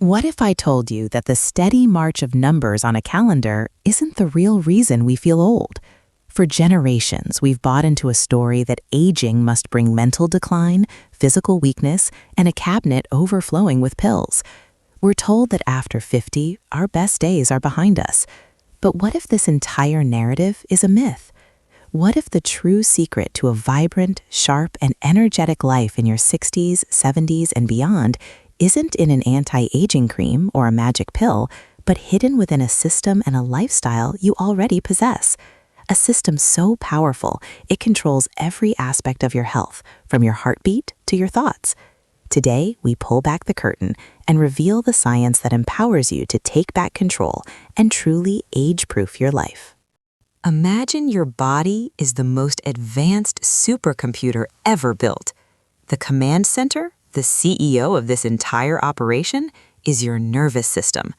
What if I told you that the steady march of numbers on a calendar isn't the real reason we feel old? For generations, we've bought into a story that aging must bring mental decline, physical weakness, and a cabinet overflowing with pills. We're told that after 50, our best days are behind us. But what if this entire narrative is a myth? What if the true secret to a vibrant, sharp, and energetic life in your 60s, 70s, and beyond isn't in an anti-aging cream or a magic pill, but hidden within a system and a lifestyle you already possess? A system so powerful, it controls every aspect of your health, from your heartbeat to your thoughts. Today, we pull back the curtain and reveal the science that empowers you to take back control and truly age-proof your life. Imagine your body is the most advanced supercomputer ever built. The command center, the CEO of this entire operation, is your nervous system.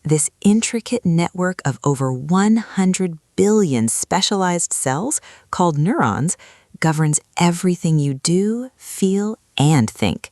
This intricate network of over 100 billion specialized cells, called neurons, governs everything you do, feel, and think.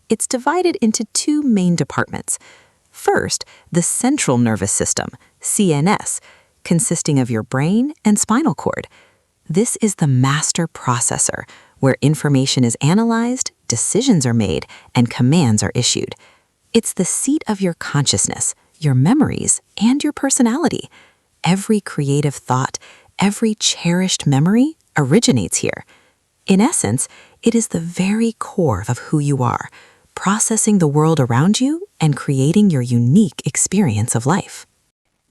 It's divided into two main departments. First, the central nervous system, CNS, consisting of your brain and spinal cord. This is the master processor, where information is analyzed, decisions are made, and commands are issued. It's the seat of your consciousness, your memories, and your personality. Every creative thought, every cherished memory originates here. In essence, it is the very core of who you are, processing the world around you and creating your unique experience of life.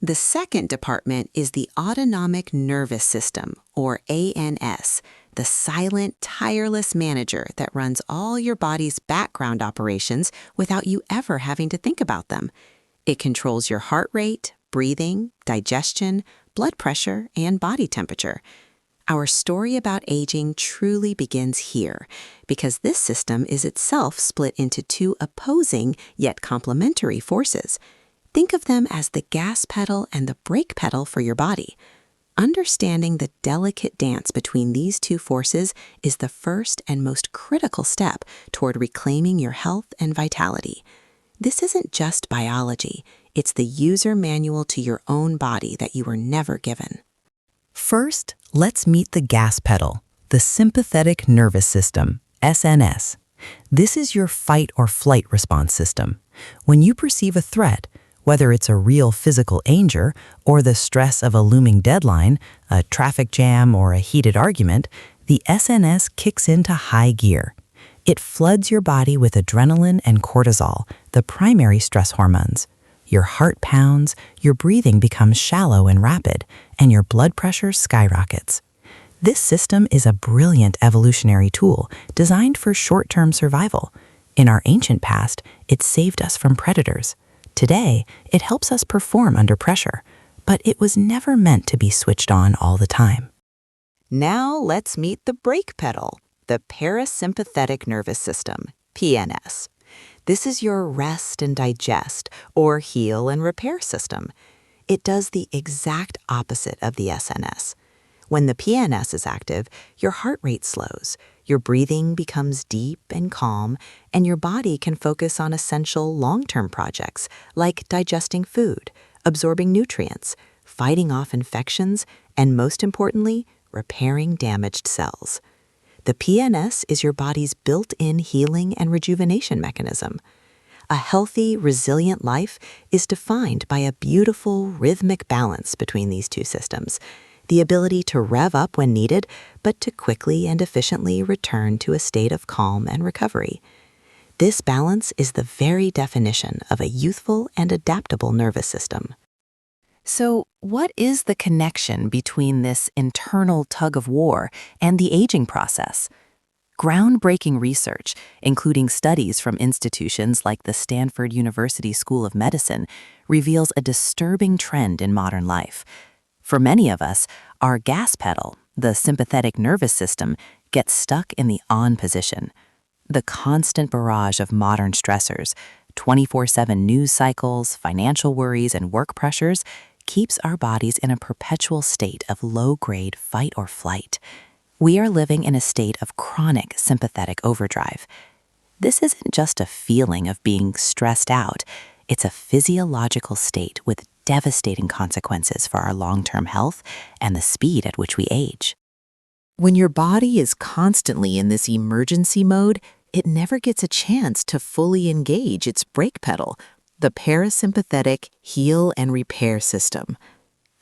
The second department is the autonomic nervous system, or ANS, the silent, tireless manager that runs all your body's background operations without you ever having to think about them. It controls your heart rate, breathing, digestion, blood pressure, and body temperature. Our story about aging truly begins here, because this system is itself split into two opposing yet complementary forces. Think of them as the gas pedal and the brake pedal for your body. Understanding the delicate dance between these two forces is the first and most critical step toward reclaiming your health and vitality. This isn't just biology, it's the user manual to your own body that you were never given. First, let's meet the gas pedal, the sympathetic nervous system, SNS. This is your fight or flight response system. When you perceive a threat, whether it's a real physical danger or the stress of a looming deadline, a traffic jam, or a heated argument, the SNS kicks into high gear. It floods your body with adrenaline and cortisol, the primary stress hormones. Your heart pounds, your breathing becomes shallow and rapid, and your blood pressure skyrockets. This system is a brilliant evolutionary tool designed for short-term survival. In our ancient past, it saved us from predators. Today, it helps us perform under pressure, but it was never meant to be switched on all the time. Now let's meet the brake pedal, the parasympathetic nervous system, PNS. This is your rest and digest, or heal and repair system. It does the exact opposite of the SNS. When the PNS is active, your heart rate slows, your breathing becomes deep and calm, and your body can focus on essential long-term projects like digesting food, absorbing nutrients, fighting off infections, and most importantly, repairing damaged cells. The PNS is your body's built-in healing and rejuvenation mechanism. A healthy, resilient life is defined by a beautiful, rhythmic balance between these two systems, the ability to rev up when needed, but to quickly and efficiently return to a state of calm and recovery. This balance is the very definition of a youthful and adaptable nervous system. So, what is the connection between this internal tug-of-war and the aging process? Groundbreaking research, including studies from institutions like the Stanford University School of Medicine, reveals a disturbing trend in modern life. For many of us, our gas pedal, the sympathetic nervous system, gets stuck in the on position. The constant barrage of modern stressors, 24/7 news cycles, financial worries, and work pressures keeps our bodies in a perpetual state of low-grade fight or flight. We are living in a state of chronic sympathetic overdrive. This isn't just a feeling of being stressed out. It's a physiological state with devastating consequences for our long-term health and the speed at which we age. When your body is constantly in this emergency mode, it never gets a chance to fully engage its brake pedal, the parasympathetic heal and repair system.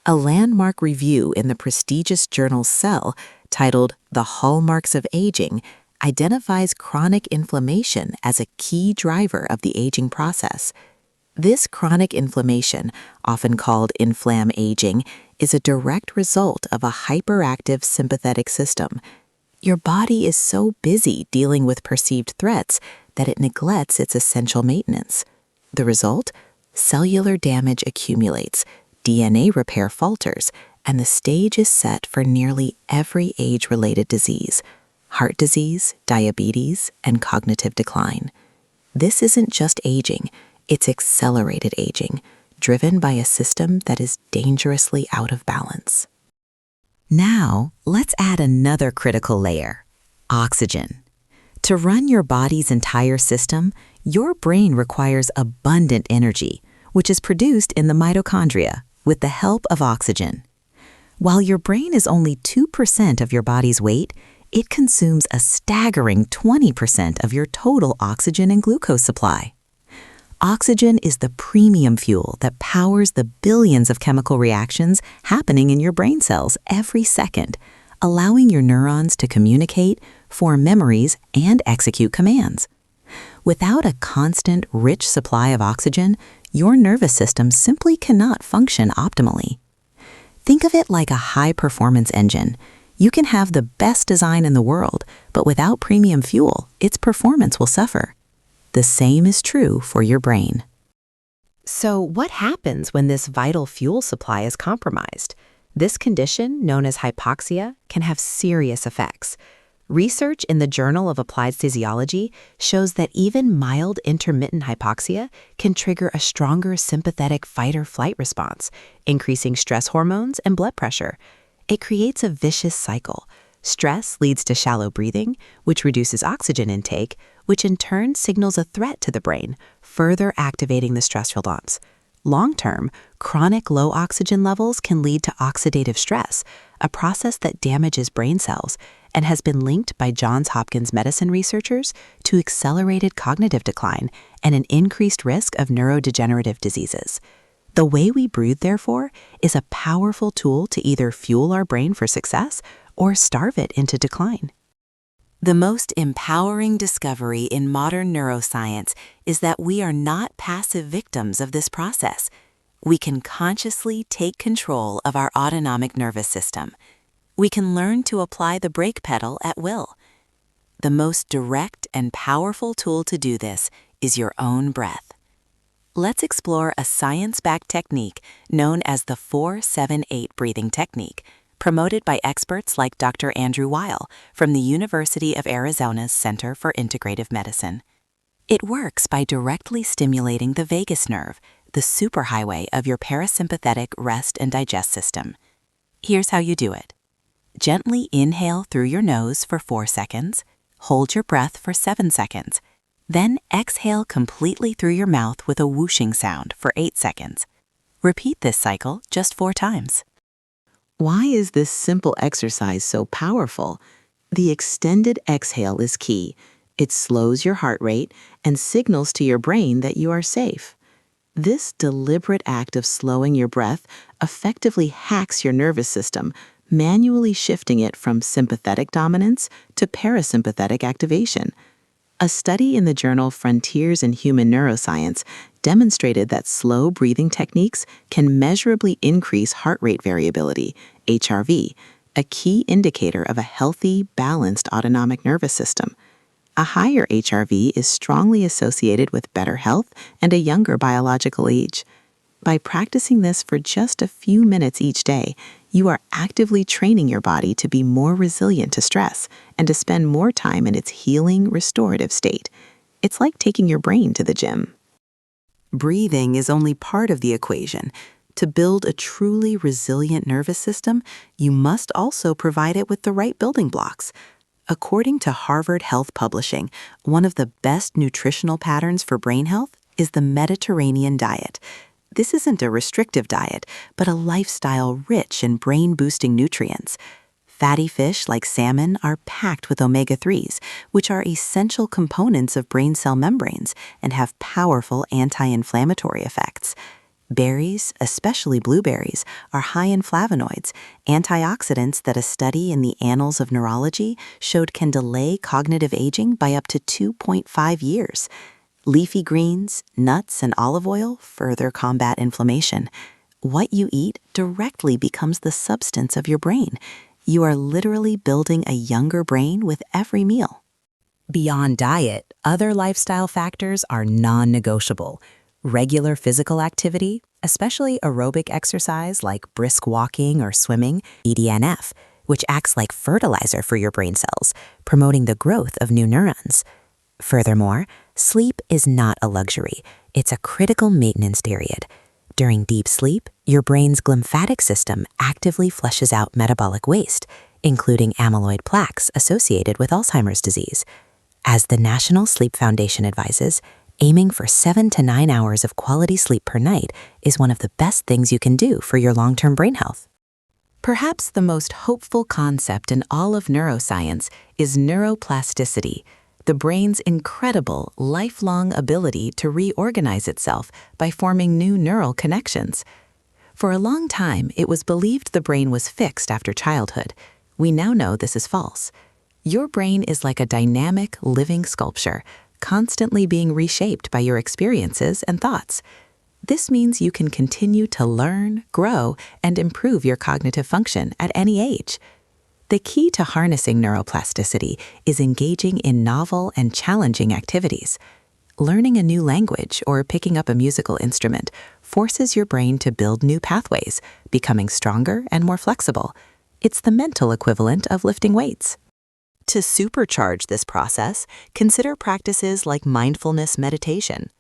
A landmark review in the prestigious journal Cell, titled The Hallmarks of Aging, identifies chronic inflammation as a key driver of the aging process. This chronic inflammation, often called inflamm aging, is a direct result of a hyperactive sympathetic system. Your body is so busy dealing with perceived threats that it neglects its essential maintenance. The result? Cellular damage accumulates, DNA repair falters, and the stage is set for nearly every age-related disease: heart disease, diabetes, and cognitive decline. This isn't just aging, it's accelerated aging, driven by a system that is dangerously out of balance. Now, let's add another critical layer: oxygen. To run your body's entire system, your brain requires abundant energy, which is produced in the mitochondria with the help of oxygen. While your brain is only 2% of your body's weight, it consumes a staggering 20% of your total oxygen and glucose supply. Oxygen is the premium fuel that powers the billions of chemical reactions happening in your brain cells every second, allowing your neurons to communicate, form memories, and execute commands. Without a constant, rich supply of oxygen, your nervous system simply cannot function optimally. Think of it like a high-performance engine. You can have the best design in the world, but without premium fuel, its performance will suffer. The same is true for your brain. So what happens when this vital fuel supply is compromised? This condition, known as hypoxia, can have serious effects. Research in the Journal of Applied Physiology shows that even mild intermittent hypoxia can trigger a stronger sympathetic fight-or-flight response, increasing stress hormones and blood pressure. It creates a vicious cycle. Stress leads to shallow breathing, which reduces oxygen intake, which in turn signals a threat to the brain, further activating the stress response. Long-term, chronic low oxygen levels can lead to oxidative stress, a process that damages brain cells and has been linked by Johns Hopkins medicine researchers to accelerated cognitive decline and an increased risk of neurodegenerative diseases. The way we breathe, therefore, is a powerful tool to either fuel our brain for success or starve it into decline. The most empowering discovery in modern neuroscience is that we are not passive victims of this process. We can consciously take control of our autonomic nervous system. We can learn to apply the brake pedal at will. The most direct and powerful tool to do this is your own breath. Let's explore a science-backed technique known as the 4-7-8 breathing technique, promoted by experts like Dr. Andrew Weil from the University of Arizona's Center for Integrative Medicine. It works by directly stimulating the vagus nerve, the superhighway of your parasympathetic rest and digest system. Here's how you do it. Gently inhale through your nose for 4 seconds, hold your breath for 7 seconds, then exhale completely through your mouth with a whooshing sound for 8 seconds. Repeat this cycle just 4 times. Why is this simple exercise so powerful? The extended exhale is key. It slows your heart rate and signals to your brain that you are safe. This deliberate act of slowing your breath effectively hacks your nervous system, manually shifting it from sympathetic dominance to parasympathetic activation. A study in the journal Frontiers in Human Neuroscience demonstrated that slow breathing techniques can measurably increase heart rate variability, HRV, a key indicator of a healthy, balanced autonomic nervous system. A higher HRV is strongly associated with better health and a younger biological age. By practicing this for just a few minutes each day, you are actively training your body to be more resilient to stress and to spend more time in its healing, restorative state. It's like taking your brain to the gym. Breathing is only part of the equation. To build a truly resilient nervous system, you must also provide it with the right building blocks. According to Harvard Health Publishing, one of the best nutritional patterns for brain health is the Mediterranean diet. This isn't a restrictive diet, but a lifestyle rich in brain-boosting nutrients. Fatty fish like salmon are packed with omega-3s, which are essential components of brain cell membranes and have powerful anti-inflammatory effects. Berries, especially blueberries, are high in flavonoids, antioxidants that a study in the Annals of Neurology showed can delay cognitive aging by up to 2.5 years. Leafy greens, nuts, and olive oil further combat inflammation. What you eat directly becomes the substance of your brain. You are literally building a younger brain with every meal. Beyond diet, other lifestyle factors are non-negotiable. Regular physical activity, especially aerobic exercise like brisk walking or swimming, BDNF, which acts like fertilizer for your brain cells, promoting the growth of new neurons. Furthermore, sleep is not a luxury. It's a critical maintenance period. During deep sleep, your brain's glymphatic system actively flushes out metabolic waste, including amyloid plaques associated with Alzheimer's disease. As the National Sleep Foundation advises, aiming for 7 to 9 hours of quality sleep per night is one of the best things you can do for your long-term brain health. Perhaps the most hopeful concept in all of neuroscience is neuroplasticity, the brain's incredible, lifelong ability to reorganize itself by forming new neural connections. For a long time, it was believed the brain was fixed after childhood. We now know this is false. Your brain is like a dynamic, living sculpture, constantly being reshaped by your experiences and thoughts. This means you can continue to learn, grow, and improve your cognitive function at any age. The key to harnessing neuroplasticity is engaging in novel and challenging activities. Learning a new language or picking up a musical instrument forces your brain to build new pathways, becoming stronger and more flexible. It's the mental equivalent of lifting weights. To supercharge this process, consider practices like mindfulness meditation.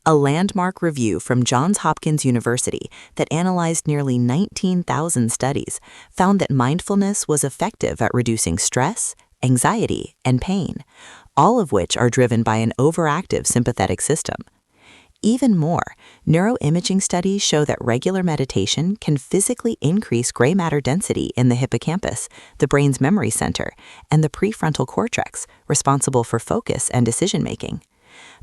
A landmark review from Johns Hopkins University that analyzed nearly 19,000 studies found that mindfulness was effective at reducing stress, anxiety, and pain, all of which are driven by an overactive sympathetic system. Even more, neuroimaging studies show that regular meditation can physically increase gray matter density in the hippocampus, the brain's memory center, and the prefrontal cortex, responsible for focus and decision-making.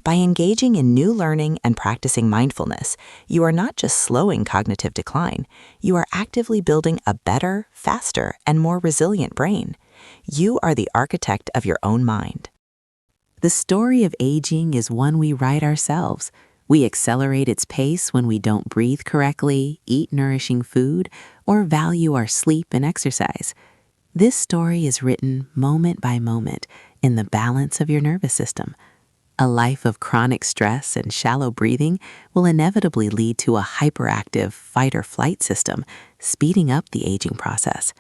By engaging in new learning and practicing mindfulness, you are not just slowing cognitive decline, you are actively building a better, faster, and more resilient brain. You are the architect of your own mind. The story of aging is one we write ourselves. We accelerate its pace when we don't breathe correctly, eat nourishing food, or value our sleep and exercise. This story is written moment by moment in the balance of your nervous system. A life of chronic stress and shallow breathing will inevitably lead to a hyperactive fight-or-flight system, speeding up the aging process.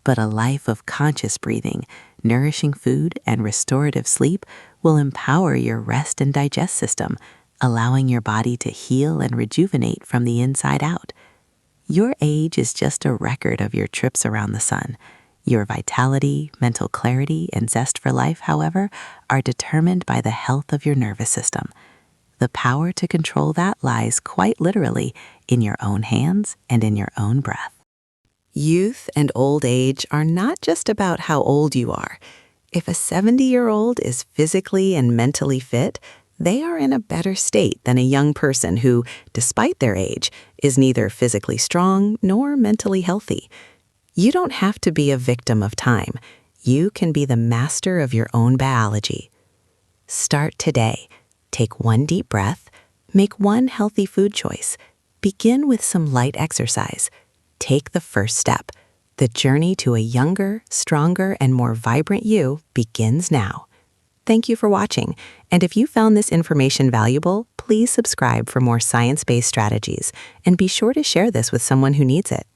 But a life of conscious breathing, nourishing food, and restorative sleep will empower your rest and digest system, allowing your body to heal and rejuvenate from the inside out. Your age is just a record of your trips around the sun. Your vitality, mental clarity, and zest for life, however, are determined by the health of your nervous system. The power to control that lies quite literally in your own hands and in your own breath. Youth and old age are not just about how old you are. If a 70-year-old is physically and mentally fit, they are in a better state than a young person who, despite their age, is neither physically strong nor mentally healthy. You don't have to be a victim of time. You can be the master of your own biology. Start today. Take one deep breath. Make one healthy food choice. Begin with some light exercise. Take the first step. The journey to a younger, stronger, and more vibrant you begins now. Thank you for watching, and if you found this information valuable, please subscribe for more science-based strategies, and be sure to share this with someone who needs it.